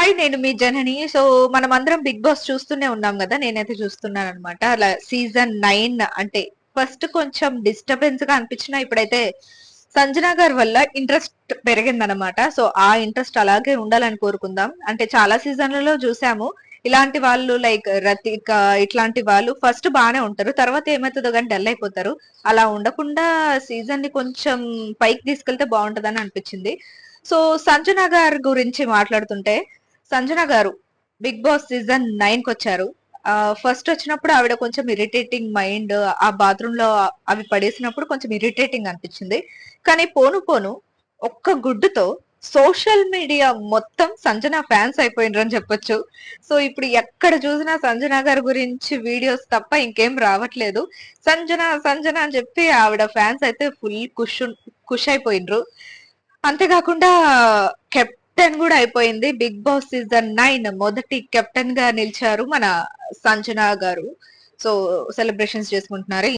Hi, నేను మీ జనని. So, మనమందరం 'big boss' చూస్తూనే ఉన్నాం గదా! నేనైతే చూస్తున్నాననమాట. అలా సీజన్ 9 అంటే ఫస్ట్ కొంచెం డిస్టర్బెన్స్‌గా అనిపించినా ఇప్పుడైతే సంజన గారి వల్ల ఇంట్రెస్ట్ పెరిగిందనమాట. సో, ఆ ఇంట్రెస్ట్ అలాగే ఉండాలని కోరుకుందాం. అంటే చాలా సీజన్‌లలో చూసాము. ఇలాంటి వాళ్ళు లైక్ 'రతిక' ఇట్లాంటి వాళ్ళు ఫస్ట్ బానే ఉంటారు. తర్వాత ఏమైతదో గాని డల్ అయిపోతారు. అలా ఉండకుండా సీజన్‌ని కొంచెం పైకి తీసుకెళ్తే బావుంటదని అనిపించింది. సో, సంజన గారి గురించి మాట్లాడుతుంటే సంజన గారు 'బిగ్ బాస్' సీజన్ 9 కొచ్చారు. ఫస్ట్ వచ్చినప్పుడు ఆవిడ కొంచెం ఇరిటేటింగ్ మైండ్, ఆ బాత్రూమ్‌లో అవి పడేసినప్పుడు కొంచెం ఇరిటేటింగ్ అనిపించింది. కానీ పోను పోను ఒక్క గుడ్డుతో సోషల్ మీడియా మొత్తం సంజన ఫ్యాన్స్ అయిపోయిండ్రని చెప్పొచ్చు. సో, ఇప్పుడు ఎక్కడ చూసినా సంజన గారి గురించి వీడియోస్ తప్ప ఇంకేం రావట్లేదు. సంజన, సంజన అని చెప్పి ఆవిడ ఫ్యాన్స్ అయితే ఫుల్ ఖుష్ అయిపోయిండ్రు. అంతే కాకుండా కెప్టెన్ గూడా అయిపోయింది. 'బిగ్ బాస్' సీజన్ 9 మొదటి కెప్టెన్‌గా నిలిచారు మన సంజన గారు. సో, సెలబ్రేషన్స్ చేసుకుంటున్నారు.